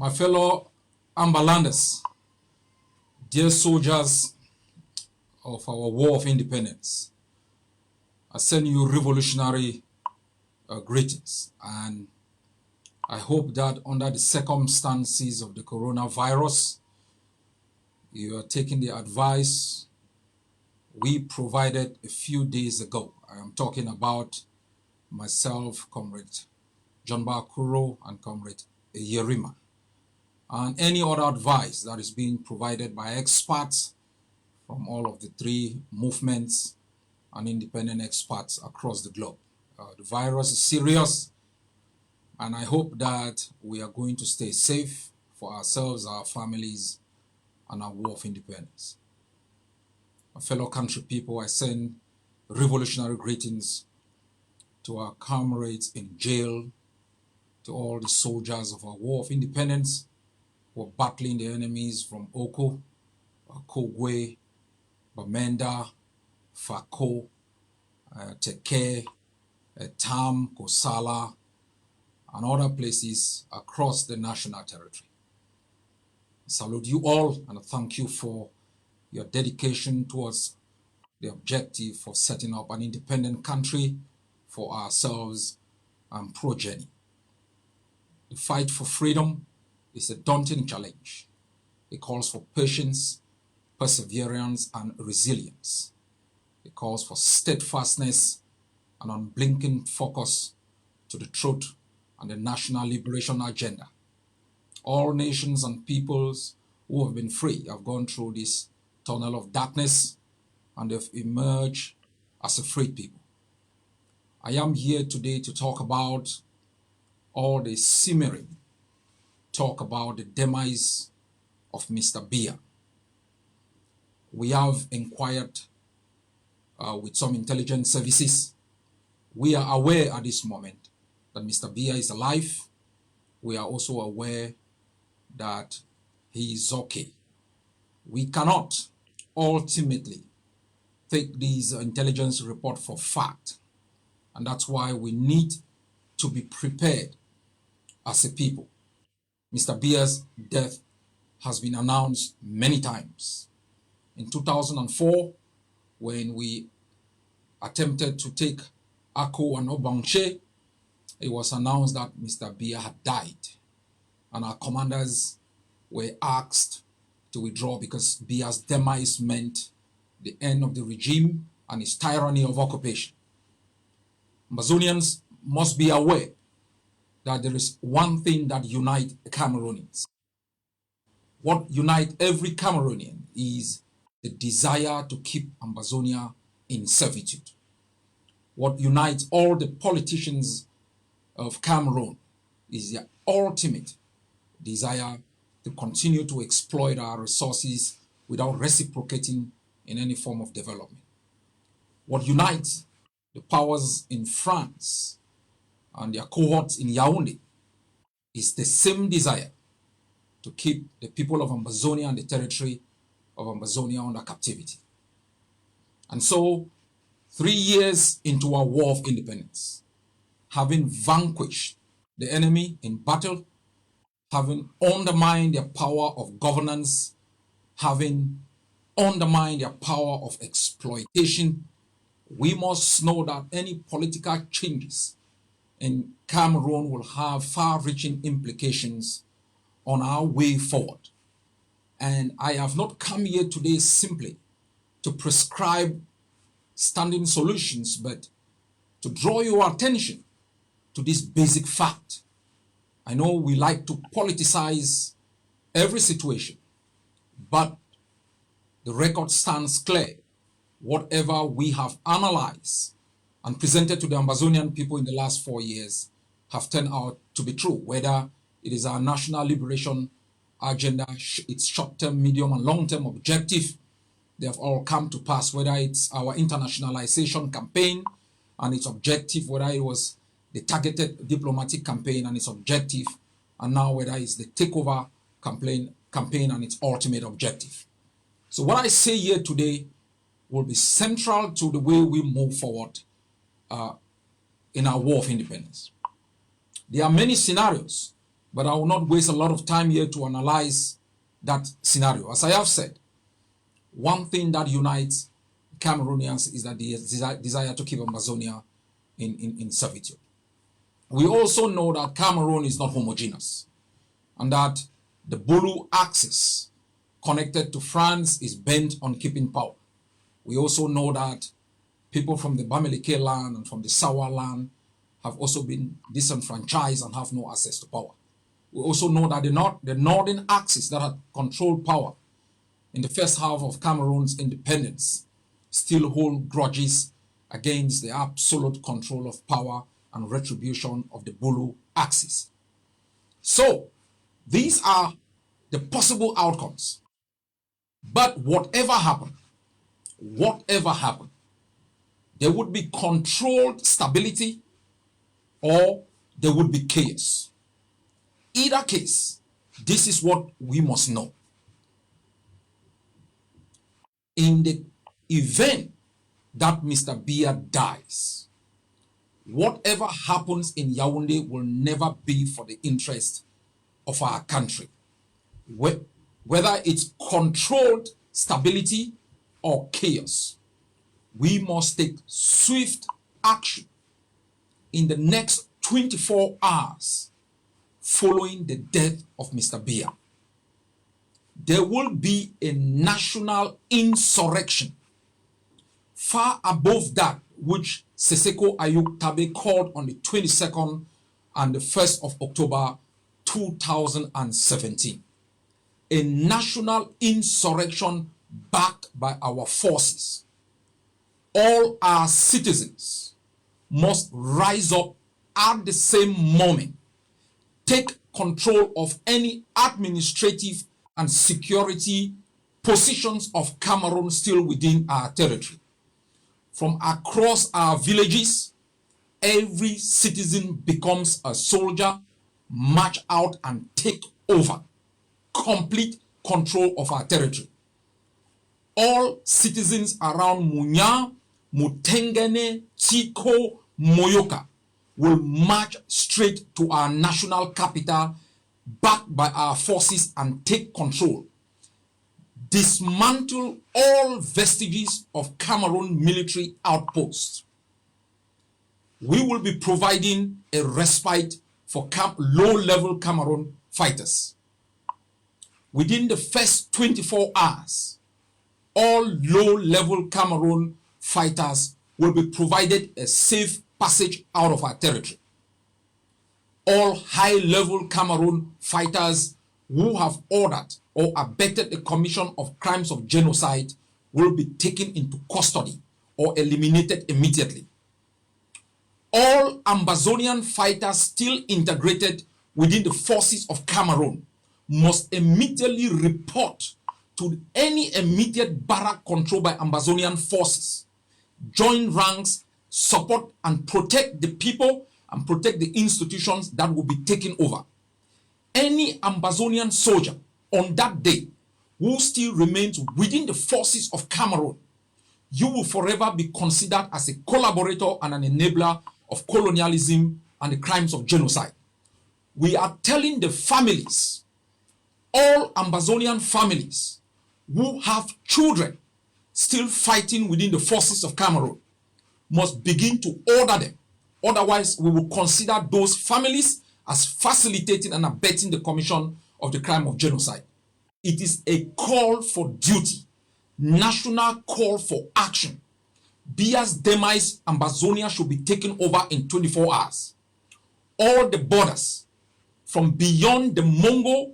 My fellow Ambalanders, dear soldiers of our War of Independence, I send you revolutionary greetings, and I hope that under the circumstances of the coronavirus, you are taking the advice we provided a few days ago. I am talking about myself, Comrade John Bakuro, and Comrade Yerima, and any other advice that is being provided by experts from all of the three movements and independent experts across the globe. The virus is serious, and I hope that we are going to stay safe for ourselves, our families, and our War of Independence. My fellow country people, I send revolutionary greetings to our comrades in jail, to all the soldiers of our War of Independence who are battling the enemies from Oko, Kogwe, Bamenda, Fako, Teke, Tam, Kosala, and other places across the national territory. I salute you all and I thank you for your dedication towards the objective of setting up an independent country for ourselves and progeny. The fight for freedom is a daunting challenge. It calls for patience, perseverance, and resilience. It calls for steadfastness and unblinking focus to the truth and the national liberation agenda. All nations and peoples who have been free have gone through this tunnel of darkness and they've emerged as a free people. I am here today to talk about all the simmering talk about the demise of Mr. Biya. We have inquired with some intelligence services. We are aware at this moment that Mr. Biya is alive. We are also aware that he is okay. We cannot ultimately take these intelligence report for fact, and that's why we need to be prepared as a people. Mr. Biya's death has been announced many times. In 2004, when we attempted to take Ako and Obangshe, it was announced that Mr. Biya had died, and our commanders were asked to withdraw because Biya's demise meant the end of the regime and its tyranny of occupation. Ambazonians must be aware that there is one thing that unites Cameroonians. What unites every Cameroonian is the desire to keep Ambazonia in servitude. What unites all the politicians of Cameroon is their ultimate desire to continue to exploit our resources without reciprocating in any form of development. What unites the powers in France and their cohorts in Yaoundé is the same desire to keep the people of Ambazonia and the territory of Ambazonia under captivity. And so, 3 years into our War of Independence, having vanquished the enemy in battle, having undermined their power of governance, having undermined their power of exploitation, we must know that any political changes in Cameroon will have far-reaching implications on our way forward. And I have not come here today simply to prescribe standing solutions, but to draw your attention to this basic fact. I know we like to politicize every situation, but the record stands clear. Whatever we have analyzed and presented to the Ambazonian people in the last 4 years have turned out to be true, whether it is our national liberation agenda, its short-term, medium, and long-term objective, they have all come to pass, whether it's our internationalization campaign and its objective, whether it was the targeted diplomatic campaign and its objective, and now whether it's the takeover campaign and its ultimate objective. So what I say here today will be central to the way we move forward in our War of Independence. There are many scenarios But I will not waste a lot of time here to analyze that scenario. As I have said, one thing that unites Cameroonians is that the desire to keep Ambazonia in servitude. We also know that Cameroon is not homogeneous, and that the Bulu axis connected to France is bent on keeping power. We also know that people from the Bamileke land and from the Sawa land have also been disenfranchised and have no access to power. We also know that the northern axis that had controlled power in the first half of Cameroon's independence still hold grudges against the absolute control of power and retribution of the Bulu axis. So, these are the possible outcomes. But whatever happened, there would be controlled stability or there would be chaos. Either case, this is what we must know. In the event that Mr. Biya dies, whatever happens in Yaoundé will never be for the interest of our country. Whether it's controlled stability or chaos, we must take swift action in the next 24 hours following the death of Mr. Biya. There will be a national insurrection far above that which Seseko Ayuk Tabe called on the 22nd and the 1st of October 2017. A national insurrection backed by our forces. All our citizens must rise up at the same moment, take control of any administrative and security positions of Cameroon still within our territory. From across our villages, every citizen becomes a soldier, march out and take over complete control of our territory. All citizens around Munya, Mutengene, Chiko, Moyoka will march straight to our national capital, backed by our forces, and take control. Dismantle all vestiges of Cameroon military outposts. We will be providing a respite for low-level Cameroon fighters. Within the first 24 hours, all low-level Cameroon fighters will be provided a safe passage out of our territory. All high-level Cameroon fighters who have ordered or abetted the commission of crimes of genocide will be taken into custody or eliminated immediately. All Ambazonian fighters still integrated within the forces of Cameroon must immediately report to any immediate barrack controlled by Ambazonian forces, join ranks, support and protect the people and protect the institutions that will be taken over. Any Ambazonian soldier on that day who still remains within the forces of Cameroon, you will forever be considered as a collaborator and an enabler of colonialism and the crimes of genocide. We are telling the families, all Ambazonian families who have children still fighting within the forces of Cameroon, must begin to order them. Otherwise, we will consider those families as facilitating and abetting the commission of the crime of genocide. It is a call for duty, national call for action. Biya's demise, Ambazonia should be taken over in 24 hours. All the borders from beyond the Mongo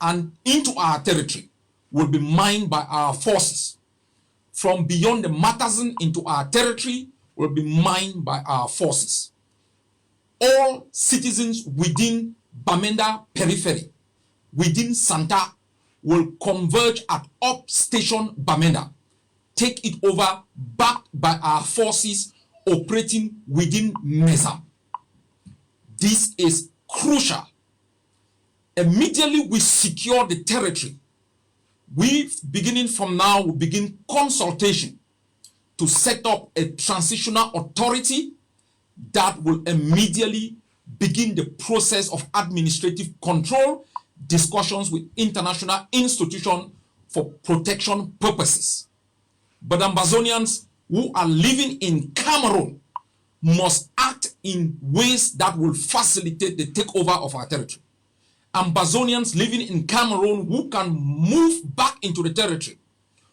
and into our territory will be mined by our forces. From beyond the Matazan into our territory will be mined by our forces. All citizens within Bamenda periphery, within Santa, will converge at Up Station Bamenda, take it over, backed by our forces operating within Meza. This is crucial. Immediately we secure the territory, we, beginning from now, will begin consultation to set up a transitional authority that will immediately begin the process of administrative control, discussions with international institutions for protection purposes. But Ambazonians who are living in Cameroon must act in ways that will facilitate the takeover of our territory. Ambazonians living in Cameroon who can move back into the territory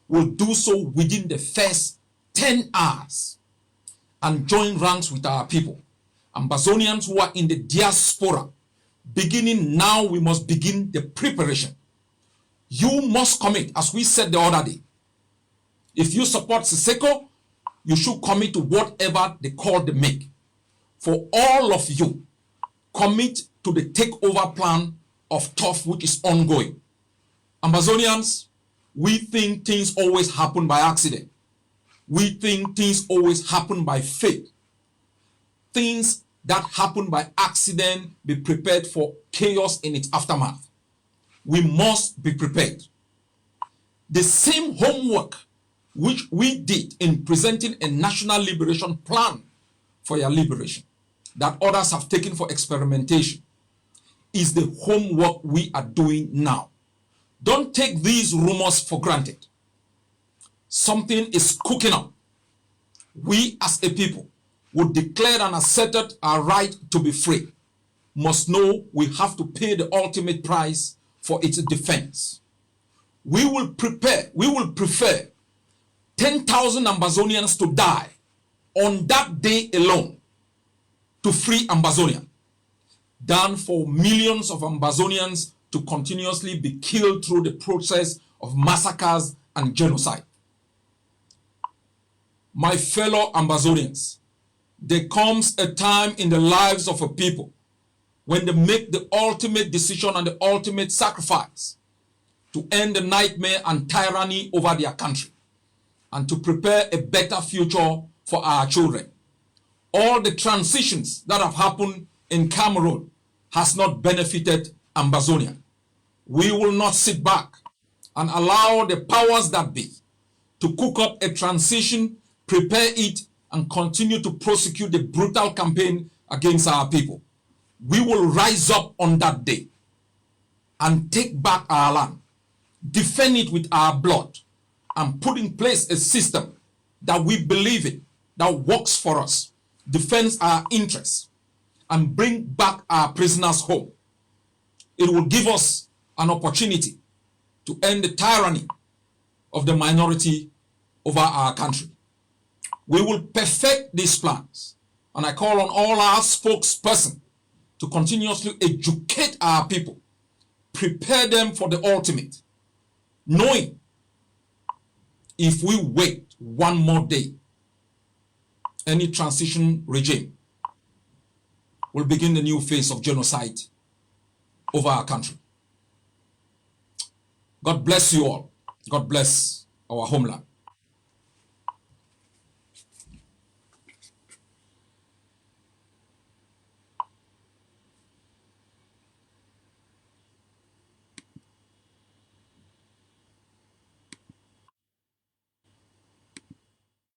will do so within the first 10 hours and join ranks with our people. Ambazonians who are in the diaspora, beginning now, we must begin the preparation. You must commit, as we said the other day. If you support Siseko, you should commit to whatever the call they make. For all of you, commit to the takeover plan of TOF, which is ongoing. Ambazonians, we think things always happen by accident. We think things always happen by fate. Things that happen by accident, be prepared for chaos in its aftermath. We must be prepared. The same homework which we did in presenting a national liberation plan for your liberation, that others have taken for experimentation, is the homework we are doing now. Don't take these rumors for granted. Something is cooking up. We as a people who declared and asserted our right to be free must know we have to pay the ultimate price for its defense. We will prefer 10,000 Ambazonians to die on that day alone to free Ambazonia than for millions of Ambazonians to continuously be killed through the process of massacres and genocide. My fellow Ambazonians, there comes a time in the lives of a people when they make the ultimate decision and the ultimate sacrifice to end the nightmare and tyranny over their country and to prepare a better future for our children. All the transitions that have happened in Cameroon has not benefited Ambazonia. We will not sit back and allow the powers that be to cook up a transition, prepare it, and continue to prosecute the brutal campaign against our people. We will rise up on that day and take back our land, defend it with our blood, and put in place a system that we believe in, that works for us, defends our interests, and bring back our prisoners home. It will give us an opportunity to end the tyranny of the minority over our country. We will perfect these plans, and I call on all our spokespersons to continuously educate our people, prepare them for the ultimate, knowing if we wait one more day, any transition regime will begin the new phase of genocide over our country. God bless you all. God bless our homeland.